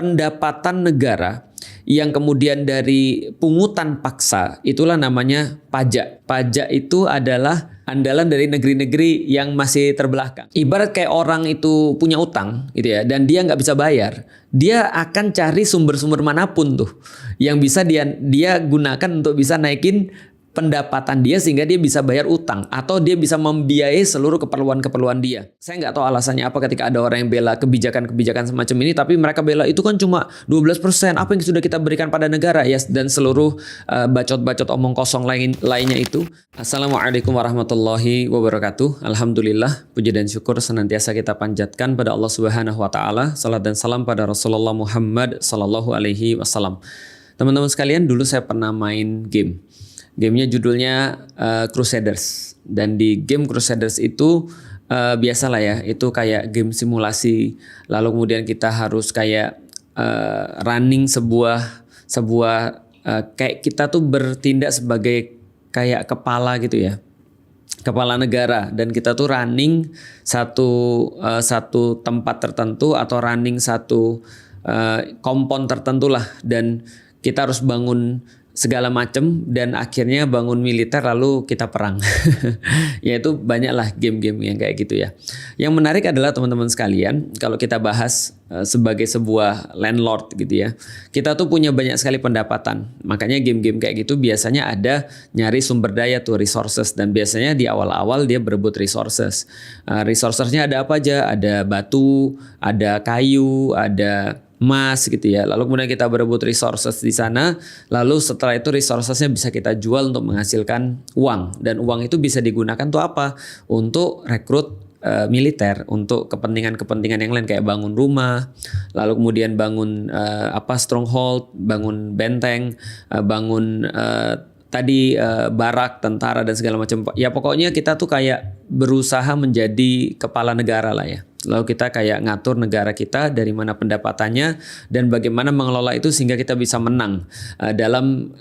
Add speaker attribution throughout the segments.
Speaker 1: pendapatan negara yang kemudian dari pungutan paksa, itulah namanya pajak. Pajak itu adalah andalan dari negeri-negeri yang masih terbelakang. Ibarat kayak orang itu punya utang gitu ya, dan dia nggak bisa bayar, dia akan cari sumber-sumber manapun tuh yang bisa dia gunakan untuk bisa naikin pendapatan dia sehingga dia bisa bayar utang atau dia bisa membiayai seluruh keperluan-keperluan dia. Saya nggak tahu alasannya apa ketika ada orang yang bela kebijakan-kebijakan semacam ini, tapi mereka bela itu kan cuma 12%, apa yang sudah kita berikan pada negara ya, dan seluruh bacot-bacot omong kosong lainnya itu. Assalamualaikum warahmatullahi wabarakatuh. Alhamdulillah, puji dan syukur senantiasa kita panjatkan pada Allah Subhanahu wa taala. Salat dan salam pada Rasulullah Muhammad sallallahu alaihi wasallam. Teman-teman sekalian, dulu saya pernah main game. Gamenya judulnya Crusaders, dan di game Crusaders itu biasalah ya, itu kayak game simulasi. Lalu kemudian kita harus kayak running sebuah kayak kita tuh bertindak sebagai kayak kepala gitu ya, kepala negara, dan kita tuh running satu tempat tertentu atau running satu kompon tertentu lah, dan kita harus bangun segala macam dan akhirnya bangun militer lalu kita perang. Yaitu banyaklah game-game yang kayak gitu ya. Yang menarik adalah teman-teman sekalian, kalau kita bahas sebagai sebuah landlord gitu ya, kita tuh punya banyak sekali pendapatan. Makanya game-game kayak gitu biasanya ada nyari sumber daya tuh, resources, dan biasanya di awal-awal dia berebut resources. Resourcesnya ada apa aja? Ada batu, ada kayu, ada emas gitu ya. Lalu kemudian kita berebut resources di sana. Lalu setelah itu resourcesnya bisa kita jual untuk menghasilkan uang. Dan uang itu bisa digunakan untuk apa? Untuk rekrut militer, untuk kepentingan-kepentingan yang lain kayak bangun rumah, lalu kemudian bangun stronghold, bangun benteng, bangun barak, tentara dan segala macam. Ya pokoknya kita tuh kayak berusaha menjadi kepala negara lah ya. Lalu kita kayak ngatur negara kita dari mana pendapatannya dan bagaimana mengelola itu sehingga kita bisa menang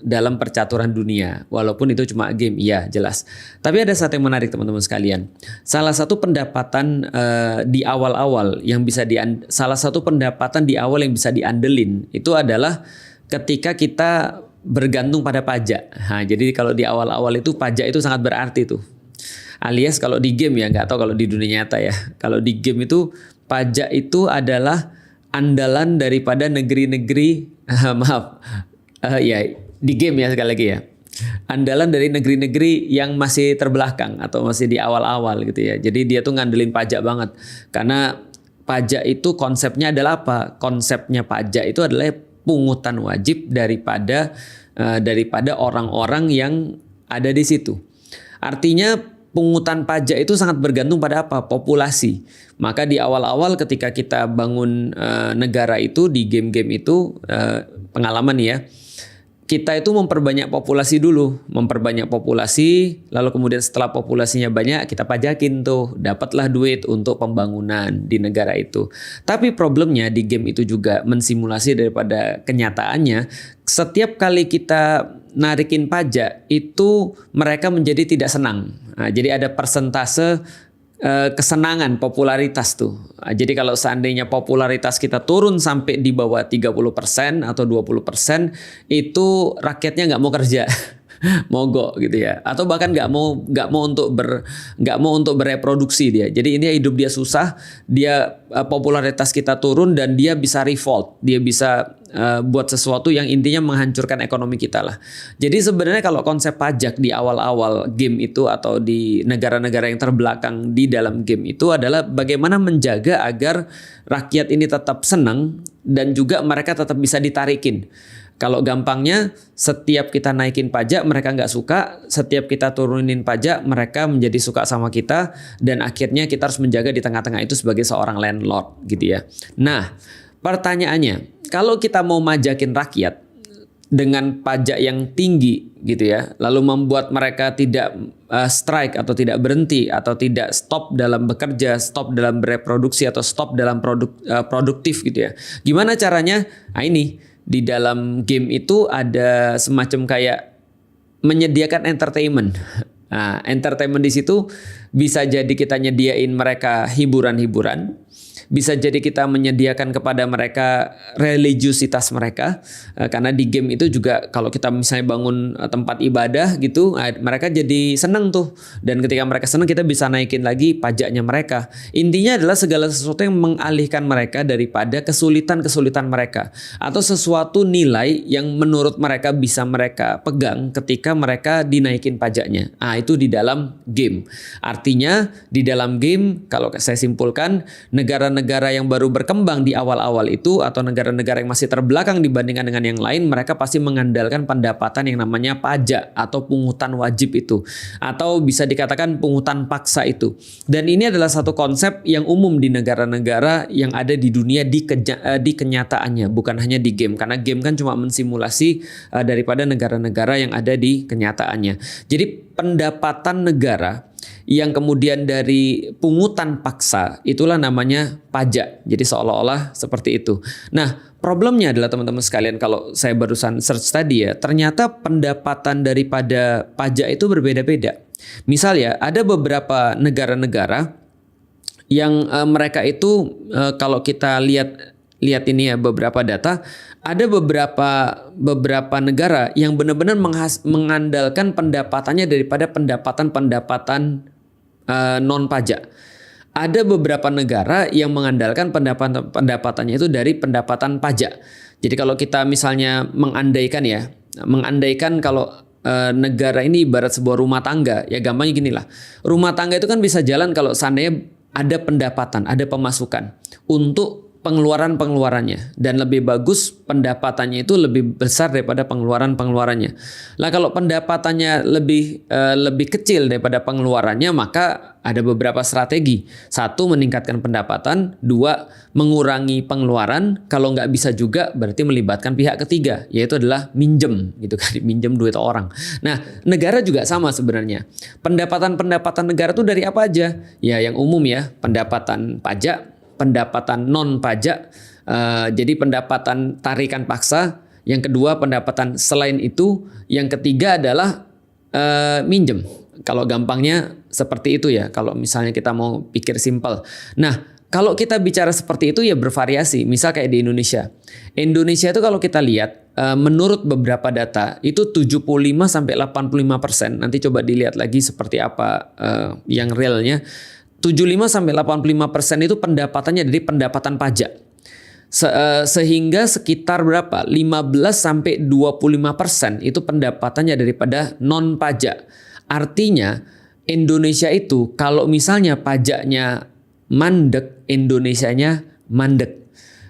Speaker 1: dalam percaturan dunia. Walaupun itu cuma game, iya jelas. Tapi ada satu yang menarik teman-teman sekalian. Salah satu pendapatan di awal yang bisa diandelin itu adalah ketika kita bergantung pada pajak. Nah, jadi kalau di awal-awal itu pajak itu sangat berarti tuh. Alias kalau di game ya, nggak tahu kalau di dunia nyata ya. Kalau di game itu pajak itu adalah andalan daripada negeri-negeri di game ya, sekali lagi ya. Andalan dari negeri-negeri yang masih terbelakang atau masih di awal-awal gitu ya. Jadi dia tuh ngandelin pajak banget. Karena pajak itu konsepnya adalah apa? Konsepnya pajak itu adalah pungutan wajib daripada orang-orang yang ada di situ. Artinya pungutan pajak itu sangat bergantung pada apa? Populasi. Maka di awal-awal ketika kita bangun negara itu di game-game itu pengalaman ya, kita itu memperbanyak populasi dulu, lalu kemudian setelah populasinya banyak kita pajakin tuh, dapatlah duit untuk pembangunan di negara itu. Tapi problemnya di game itu juga mensimulasi daripada kenyataannya. Setiap kali kita narikin pajak itu mereka menjadi tidak senang. Nah, jadi ada persentase kesenangan, popularitas tuh. Jadi kalau seandainya popularitas kita turun sampai di bawah 30% atau 20%, itu rakyatnya nggak mau kerja. Mogok gitu ya, atau bahkan nggak mau untuk bereproduksi dia. Jadi ini hidup dia susah, dia popularitas kita turun dan dia bisa revolt, dia bisa buat sesuatu yang intinya menghancurkan ekonomi kita lah. Jadi sebenarnya kalau konsep pajak di awal-awal game itu atau di negara-negara yang terbelakang di dalam game itu adalah bagaimana menjaga agar rakyat ini tetap senang dan juga mereka tetap bisa ditarikin. Kalau gampangnya, setiap kita naikin pajak mereka nggak suka, setiap kita turunin pajak mereka menjadi suka sama kita, dan akhirnya kita harus menjaga di tengah-tengah itu sebagai seorang landlord gitu ya. Nah, pertanyaannya, kalau kita mau majakin rakyat dengan pajak yang tinggi gitu ya, lalu membuat mereka tidak strike atau tidak berhenti atau tidak stop dalam bekerja, stop dalam bereproduksi atau stop dalam produktif gitu ya. Gimana caranya? Nah ini. Di dalam game itu ada semacam kayak menyediakan entertainment. Nah, entertainment di situ bisa jadi kita nyediain mereka hiburan-hiburan, bisa jadi kita menyediakan kepada mereka religiusitas mereka, karena di game itu juga kalau kita misalnya bangun tempat ibadah gitu, mereka jadi seneng tuh, dan ketika mereka seneng kita bisa naikin lagi pajaknya mereka. Intinya adalah segala sesuatu yang mengalihkan mereka daripada kesulitan-kesulitan mereka atau sesuatu nilai yang menurut mereka bisa mereka pegang ketika mereka dinaikin pajaknya. Itu di dalam game. Artinya di dalam game, kalau saya simpulkan, negara-negara yang baru berkembang di awal-awal itu atau negara-negara yang masih terbelakang dibandingkan dengan yang lain, mereka pasti mengandalkan pendapatan yang namanya pajak atau pungutan wajib itu, atau bisa dikatakan pungutan paksa itu. Dan ini adalah satu konsep yang umum di negara-negara yang ada di dunia di kenyataannya, bukan hanya di game, karena game kan cuma mensimulasi daripada negara-negara yang ada di kenyataannya. Jadi pendapatan negara yang kemudian dari pungutan paksa, itulah namanya pajak. Jadi seolah-olah seperti itu. Nah, problemnya adalah teman-teman sekalian, kalau saya barusan search tadi ya, ternyata pendapatan daripada pajak itu berbeda-beda. Misal ya, ada beberapa negara-negara yang mereka itu kalau kita lihat ini ya, beberapa data, ada beberapa negara yang benar-benar mengandalkan pendapatannya daripada pendapatan non pajak. Ada beberapa negara yang mengandalkan pendapatannya itu dari pendapatan pajak. Jadi kalau kita misalnya mengandaikan kalau negara ini ibarat sebuah rumah tangga, ya gampangnya gini lah. Rumah tangga itu kan bisa jalan kalau seandainya ada pendapatan, ada pemasukan untuk pengeluarannya, dan lebih bagus pendapatannya itu lebih besar daripada pengeluarannya. Lah kalau pendapatannya lebih kecil daripada pengeluarannya, maka ada beberapa strategi. Satu, meningkatkan pendapatan. Dua, mengurangi pengeluaran. Kalau nggak bisa juga berarti melibatkan pihak ketiga, yaitu adalah minjem gitu kan, minjem duit orang. Nah, negara juga sama sebenarnya. Pendapatan negara tuh dari apa aja? Ya yang umum ya, pendapatan pajak, pendapatan non pajak, jadi pendapatan tarikan paksa. Yang kedua pendapatan selain itu. Yang ketiga adalah minjem. Kalau gampangnya seperti itu ya, kalau misalnya kita mau pikir simpel. Nah, kalau kita bicara seperti itu ya bervariasi. Misal kayak di Indonesia. Indonesia itu kalau kita lihat, menurut beberapa data itu 75-85%. Nanti coba dilihat lagi seperti apa yang realnya. 75-85% itu pendapatannya dari pendapatan pajak. Sehingga sekitar berapa? 15-25% itu pendapatannya daripada non pajak. Artinya Indonesia itu kalau misalnya pajaknya mandek, Indonesianya mandek.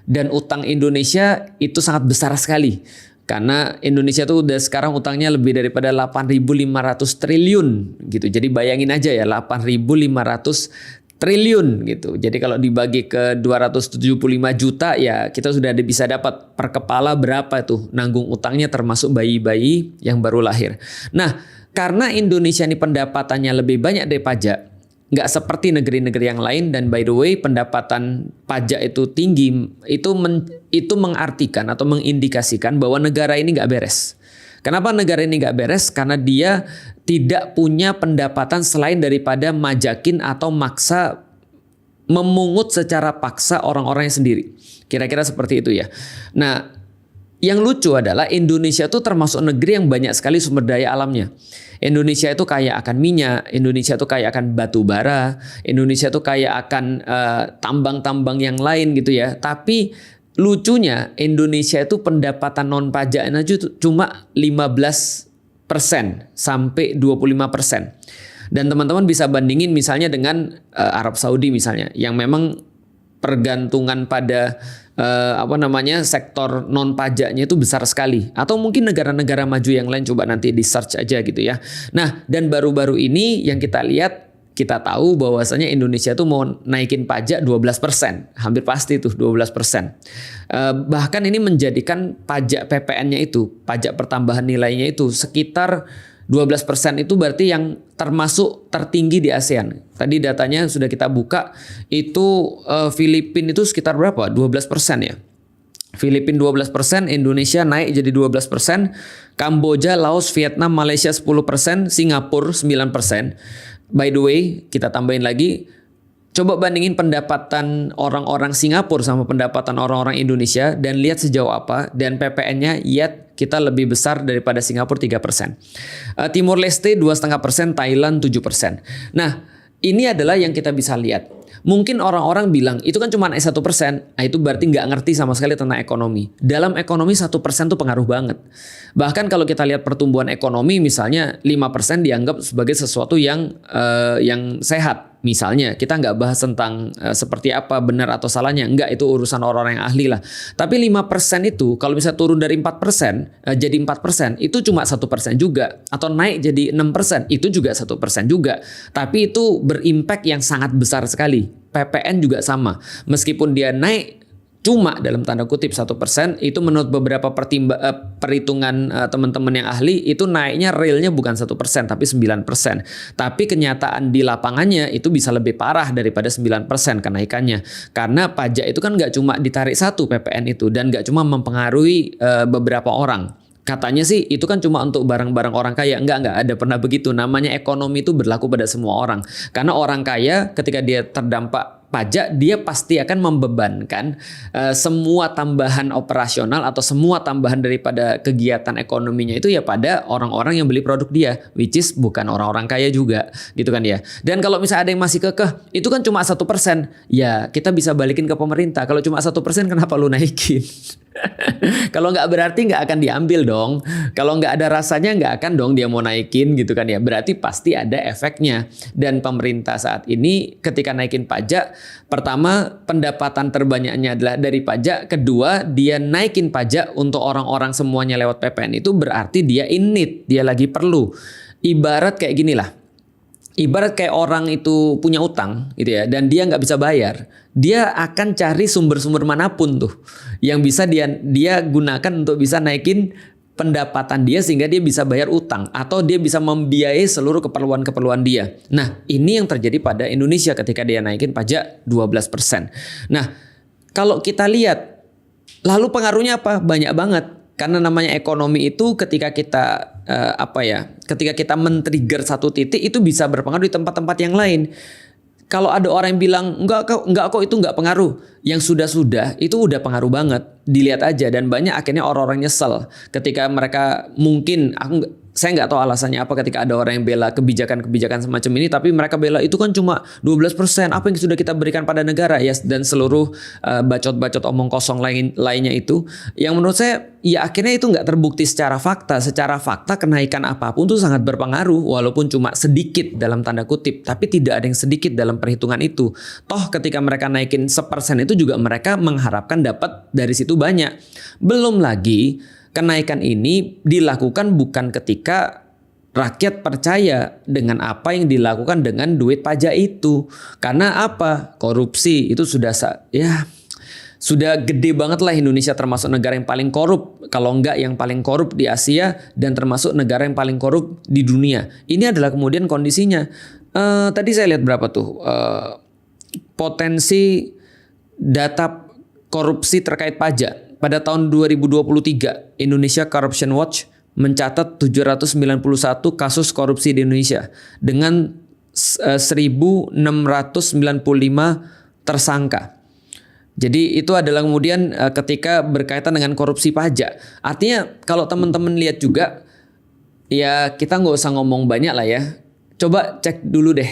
Speaker 1: Dan utang Indonesia itu sangat besar sekali. Karena Indonesia tuh udah sekarang utangnya lebih daripada 8.500 triliun gitu. Jadi bayangin aja ya, 8.500 triliun gitu. Jadi kalau dibagi ke 275 juta ya kita sudah bisa dapat per kepala berapa tuh nanggung utangnya, termasuk bayi-bayi yang baru lahir. Nah, karena Indonesia ini pendapatannya lebih banyak dari pajak, nggak seperti negeri-negeri yang lain, dan by the way pendapatan pajak itu tinggi, itu mengartikan atau mengindikasikan bahwa negara ini nggak beres. Kenapa negara ini nggak beres? Karena dia tidak punya pendapatan selain daripada majakin atau maksa, memungut secara paksa orang-orangnya sendiri. Kira-kira seperti itu ya. Nah, yang lucu adalah Indonesia itu termasuk negeri yang banyak sekali sumber daya alamnya. Indonesia itu kaya akan minyak, Indonesia itu kaya akan batu bara, Indonesia itu kaya akan tambang-tambang yang lain gitu ya. Tapi lucunya Indonesia itu pendapatan non pajaknya cuma 15% sampai 25%. Dan teman-teman bisa bandingin misalnya dengan Arab Saudi misalnya, yang memang pergantungan pada sektor non pajaknya itu besar sekali, atau mungkin negara-negara maju yang lain, coba nanti di search aja gitu ya. Nah, dan baru-baru ini yang kita lihat, kita tahu bahwasanya Indonesia tuh mau naikin pajak 12%, hampir pasti tuh 12%. Bahkan ini menjadikan pajak PPN-nya itu, pajak pertambahan nilainya itu sekitar 12%, itu berarti yang termasuk tertinggi di ASEAN. Tadi datanya sudah kita buka, itu Filipina itu sekitar berapa? 12% ya. Filipina 12%, Indonesia naik jadi 12%, Kamboja, Laos, Vietnam, Malaysia 10%, Singapura 9%. By the way, kita tambahin lagi, Coba bandingin pendapatan orang-orang Singapura sama pendapatan orang-orang Indonesia dan lihat sejauh apa, dan PPN-nya yet kita lebih besar daripada Singapura 3%. Timur Leste 2,5%, Thailand 7%. Nah, ini adalah yang kita bisa lihat. Mungkin orang-orang bilang itu kan cuma naik 1%, nah itu berarti nggak ngerti sama sekali tentang ekonomi. Dalam ekonomi 1% tuh pengaruh banget. Bahkan kalau kita lihat pertumbuhan ekonomi misalnya 5% dianggap sebagai sesuatu yang sehat. Misalnya kita nggak bahas tentang seperti apa benar atau salahnya, enggak, itu urusan orang-orang yang ahli lah. Tapi 5% itu kalau bisa turun dari 4% jadi 4%, itu cuma 1% juga, atau naik jadi 6% itu juga 1% juga. Tapi itu berimpact yang sangat besar sekali. PPN juga sama, meskipun dia naik cuma dalam tanda kutip 1%, itu menurut beberapa perhitungan teman-teman yang ahli itu naiknya realnya bukan 1% tapi 9%. Tapi kenyataan di lapangannya itu bisa lebih parah daripada 9% kenaikannya. Karena pajak itu kan nggak cuma ditarik satu PPN itu, dan nggak cuma mempengaruhi beberapa orang. Katanya sih itu kan cuma untuk barang-barang orang kaya. Enggak ada pernah begitu. Namanya ekonomi itu berlaku pada semua orang. Karena orang kaya ketika dia terdampak pajak, dia pasti akan membebankan semua tambahan operasional atau semua tambahan daripada kegiatan ekonominya itu ya pada orang-orang yang beli produk dia, which is bukan orang-orang kaya juga, gitu kan ya. Dan kalau misalnya ada yang masih kekeh, itu kan cuma 1%, ya kita bisa balikin ke pemerintah. Kalau cuma 1%, kenapa lu naikin? Kalau nggak berarti nggak akan diambil dong. Kalau nggak ada rasanya nggak akan dong dia mau naikin, gitu kan ya. Berarti pasti ada efeknya. Dan pemerintah saat ini ketika naikin pajak, pertama pendapatan terbanyaknya adalah dari pajak. Kedua, dia naikin pajak untuk orang-orang semuanya lewat PPN, itu berarti dia in need, dia lagi perlu. Ibarat kayak gini lah. Ibarat kayak orang itu punya utang gitu ya, dan dia nggak bisa bayar, dia akan cari sumber-sumber manapun tuh yang bisa dia gunakan untuk bisa naikin pendapatan dia sehingga dia bisa bayar utang atau dia bisa membiayai seluruh keperluan-keperluan dia. Nah, ini yang terjadi pada Indonesia ketika dia naikin pajak 12%. Nah, kalau kita lihat lalu pengaruhnya apa? Banyak banget. Karena namanya ekonomi itu ketika kita ketika kita men-trigger satu titik itu bisa berpengaruh di tempat-tempat yang lain. Kalau ada orang yang bilang enggak kok itu enggak pengaruh, yang sudah itu udah pengaruh banget. Dilihat aja, dan banyak akhirnya orang-orang nyesel ketika mereka mungkin saya nggak tahu alasannya apa ketika ada orang yang bela kebijakan-kebijakan semacam ini, tapi mereka bela itu kan cuma 12%, apa yang sudah kita berikan pada negara ya, dan seluruh bacot-bacot omong kosong lainnya itu, yang menurut saya ya akhirnya itu nggak terbukti secara fakta. Secara fakta kenaikan apapun itu sangat berpengaruh, walaupun cuma sedikit dalam tanda kutip, tapi tidak ada yang sedikit dalam perhitungan itu. Toh ketika mereka naikin 1% itu juga mereka mengharapkan dapat dari situ banyak. Belum lagi kenaikan ini dilakukan bukan ketika rakyat percaya dengan apa yang dilakukan dengan duit pajak itu. Karena apa? Korupsi itu sudah gede banget lah. Indonesia termasuk negara yang paling korup, kalau enggak yang paling korup di Asia, dan termasuk negara yang paling korup di dunia. Ini adalah kemudian kondisinya. Tadi saya lihat berapa tuh potensi data korupsi terkait pajak. Pada tahun 2023, Indonesia Corruption Watch mencatat 791 kasus korupsi di Indonesia dengan 1.695 tersangka. Jadi itu adalah kemudian ketika berkaitan dengan korupsi pajak. Artinya kalau teman-teman lihat juga, ya kita nggak usah ngomong banyak lah ya. Coba cek dulu deh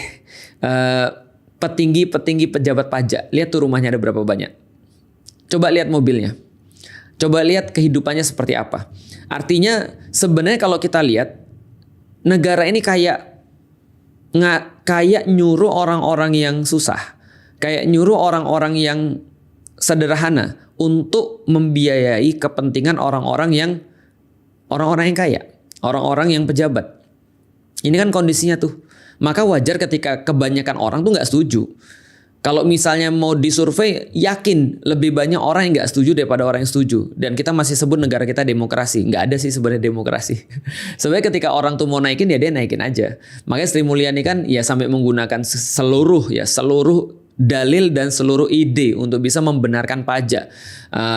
Speaker 1: petinggi-petinggi pejabat pajak. Lihat tuh rumahnya ada berapa banyak. Coba lihat mobilnya. Coba lihat kehidupannya seperti apa. Artinya sebenarnya kalau kita lihat, negara ini kayak nyuruh orang-orang yang susah, kayak nyuruh orang-orang yang sederhana untuk membiayai kepentingan orang-orang yang kaya, orang-orang yang pejabat. Ini kan kondisinya tuh. Maka wajar ketika kebanyakan orang tuh nggak setuju. Kalau misalnya mau disurvei, yakin lebih banyak orang yang nggak setuju daripada orang yang setuju. Dan kita masih sebut negara kita demokrasi. Nggak ada sih sebenarnya demokrasi. Sebenarnya ketika orang tuh mau naikin, ya dia naikin aja. Makanya Sri Mulyani kan ya sampai menggunakan seluruh dalil dan seluruh ide untuk bisa membenarkan pajak.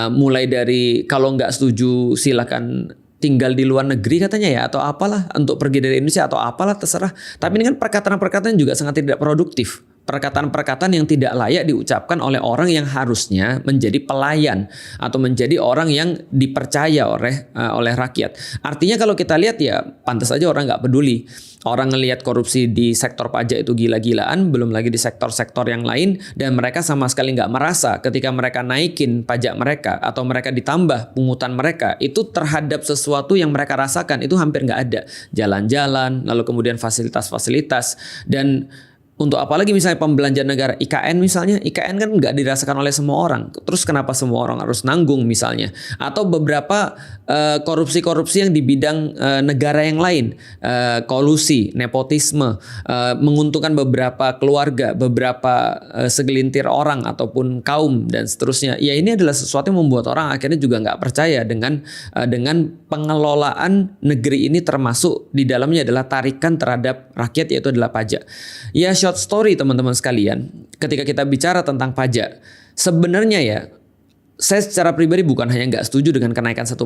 Speaker 1: Mulai dari kalau nggak setuju silakan tinggal di luar negeri katanya ya, atau apalah, untuk pergi dari Indonesia atau apalah, terserah. Tapi ini kan perkataan-perkataan juga sangat tidak produktif. perkataan-perkataan yang tidak layak diucapkan oleh orang yang harusnya menjadi pelayan atau menjadi orang yang dipercaya oleh rakyat. Artinya kalau kita lihat ya pantas aja orang nggak peduli. Orang ngelihat korupsi di sektor pajak itu gila-gilaan, belum lagi di sektor-sektor yang lain, dan mereka sama sekali nggak merasa ketika mereka naikin pajak mereka atau mereka ditambah pungutan mereka itu terhadap sesuatu yang mereka rasakan itu hampir nggak ada. Jalan-jalan, lalu kemudian fasilitas-fasilitas, dan untuk apalagi misalnya pembelanjaan negara, IKN misalnya, IKN kan nggak dirasakan oleh semua orang. Terus kenapa semua orang harus nanggung misalnya? Atau beberapa korupsi-korupsi yang di bidang negara yang lain, kolusi, nepotisme, menguntungkan beberapa keluarga, beberapa segelintir orang ataupun kaum dan seterusnya. Ya ini adalah sesuatu yang membuat orang akhirnya juga nggak percaya dengan pengelolaan negeri ini, termasuk di dalamnya adalah tarikan terhadap rakyat, yaitu adalah pajak. Ya short story teman-teman sekalian, ketika kita bicara tentang pajak, sebenarnya ya saya secara pribadi bukan hanya nggak setuju dengan kenaikan 1%,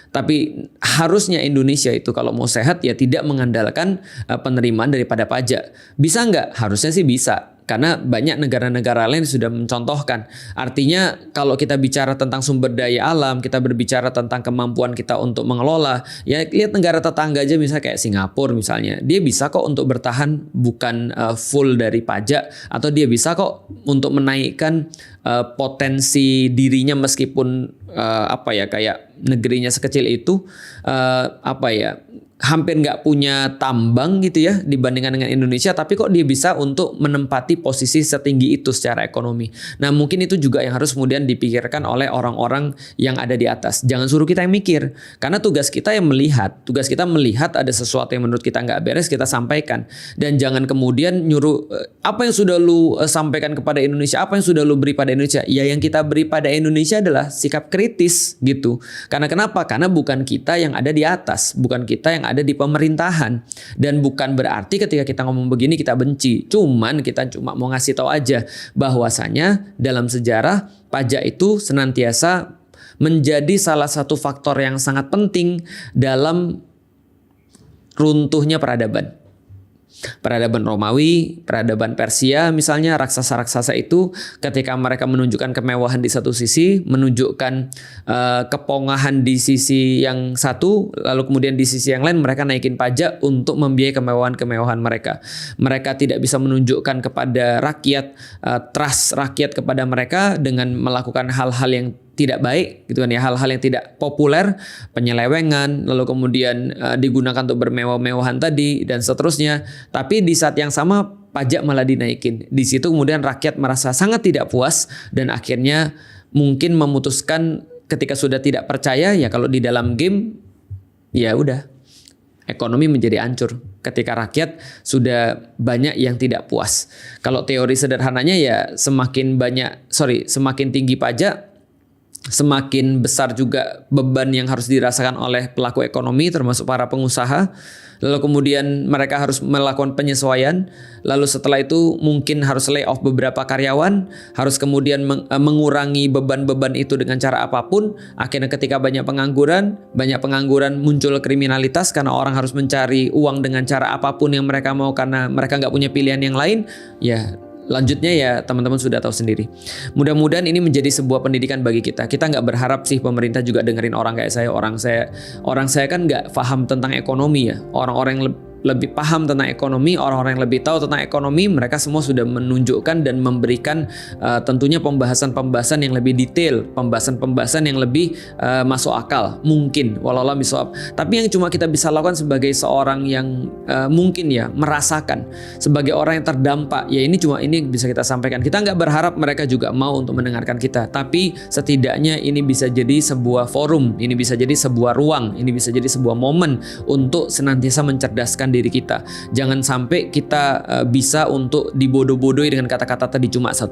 Speaker 1: tapi harusnya Indonesia itu kalau mau sehat ya tidak mengandalkan penerimaan daripada pajak. Bisa nggak? Harusnya sih bisa. Karena banyak negara-negara lain sudah mencontohkan. Artinya kalau kita bicara tentang sumber daya alam, kita berbicara tentang kemampuan kita untuk mengelola. Ya lihat negara tetangga aja misalnya kayak Singapura misalnya. Dia bisa kok untuk bertahan bukan full dari pajak. Atau dia bisa kok untuk menaikkan potensi dirinya meskipun kayak negerinya sekecil itu hampir nggak punya tambang gitu ya dibandingkan dengan Indonesia, tapi kok dia bisa untuk menempati posisi setinggi itu secara ekonomi. Nah mungkin itu juga yang harus kemudian dipikirkan oleh orang-orang yang ada di atas. Jangan suruh kita yang mikir, karena tugas kita melihat ada sesuatu yang menurut kita nggak beres, kita sampaikan. Dan jangan kemudian nyuruh apa yang sudah lu sampaikan kepada Indonesia, apa yang sudah lu beri pada Indonesia. Ya yang kita beri pada Indonesia adalah sikap kritis gitu. Karena kenapa? Karena bukan kita yang ada di atas, bukan kita yang ada di pemerintahan, dan bukan berarti ketika kita ngomong begini kita benci. Kita cuma mau ngasih tahu aja bahwasanya dalam sejarah pajak itu senantiasa menjadi salah satu faktor yang sangat penting dalam runtuhnya peradaban. Peradaban Romawi, peradaban Persia misalnya, raksasa-raksasa itu ketika mereka menunjukkan kemewahan di satu sisi, menunjukkan kepongahan di sisi yang satu, lalu kemudian di sisi yang lain mereka naikin pajak untuk membiayai kemewahan-kemewahan mereka. Mereka tidak bisa menunjukkan kepada rakyat, trust rakyat kepada mereka dengan melakukan hal-hal yang tidak baik gitu kan ya, hal-hal yang tidak populer, penyelewengan, lalu kemudian digunakan untuk bermewah-mewahan tadi dan seterusnya. Tapi di saat yang sama pajak malah dinaikin. Di situ kemudian rakyat merasa sangat tidak puas dan akhirnya mungkin memutuskan ketika sudah tidak percaya ya kalau di dalam game ya udah ekonomi menjadi hancur ketika rakyat sudah banyak yang tidak puas. Kalau teori sederhananya ya semakin tinggi pajak, semakin besar juga beban yang harus dirasakan oleh pelaku ekonomi termasuk para pengusaha. Lalu kemudian mereka harus melakukan penyesuaian. Lalu setelah itu mungkin harus lay off beberapa karyawan. Harus kemudian mengurangi beban-beban itu dengan cara apapun. Akhirnya ketika banyak pengangguran muncul kriminalitas karena orang harus mencari uang dengan cara apapun yang mereka mau karena mereka nggak punya pilihan yang lain. Ya lanjutnya ya teman-teman sudah tahu sendiri. Mudah-mudahan ini menjadi sebuah pendidikan bagi kita. Kita nggak berharap sih pemerintah juga dengerin orang kayak saya. Orang saya kan nggak paham tentang ekonomi ya. Orang-orang yang lebih paham tentang ekonomi, orang-orang yang lebih tahu tentang ekonomi, mereka semua sudah menunjukkan dan memberikan tentunya pembahasan-pembahasan yang lebih detail, pembahasan-pembahasan yang lebih masuk akal, mungkin walau misal. Tapi yang cuma kita bisa lakukan sebagai seorang yang mungkin ya merasakan, sebagai orang yang terdampak, ya ini bisa kita sampaikan. Kita nggak berharap mereka juga mau untuk mendengarkan kita, tapi setidaknya ini bisa jadi sebuah forum, ini bisa jadi sebuah ruang, ini bisa jadi sebuah momen untuk senantiasa mencerdaskan diri kita. Jangan sampai kita bisa untuk dibodoh-bodohi dengan kata-kata tadi cuma 1%.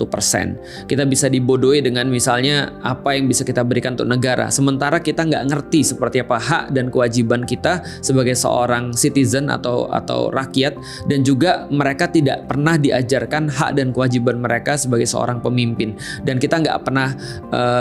Speaker 1: Kita bisa dibodohi dengan misalnya apa yang bisa kita berikan untuk negara. Sementara kita nggak ngerti seperti apa hak dan kewajiban kita sebagai seorang citizen atau rakyat, dan juga mereka tidak pernah diajarkan hak dan kewajiban mereka sebagai seorang pemimpin. Dan kita nggak pernah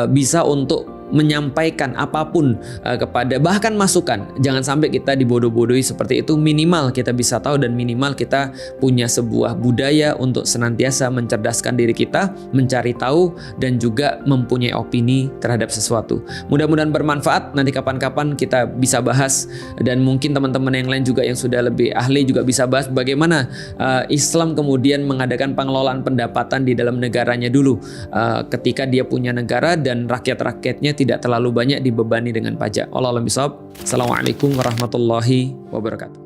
Speaker 1: bisa untuk menyampaikan apapun kepada, bahkan masukan. Jangan sampai kita dibodoh-bodohi seperti itu. Minimal kita bisa tahu dan minimal kita punya sebuah budaya untuk senantiasa mencerdaskan diri kita, mencari tahu dan juga mempunyai opini terhadap sesuatu. Mudah-mudahan bermanfaat. Nanti kapan-kapan kita bisa bahas, dan mungkin teman-teman yang lain juga yang sudah lebih ahli juga bisa bahas bagaimana Islam kemudian mengadakan pengelolaan pendapatan di dalam negaranya dulu, ketika dia punya negara dan rakyat-rakyatnya tidak terlalu banyak dibebani dengan pajak. Wallahu a'lam bishawab. Assalamualaikum warahmatullahi wabarakatuh.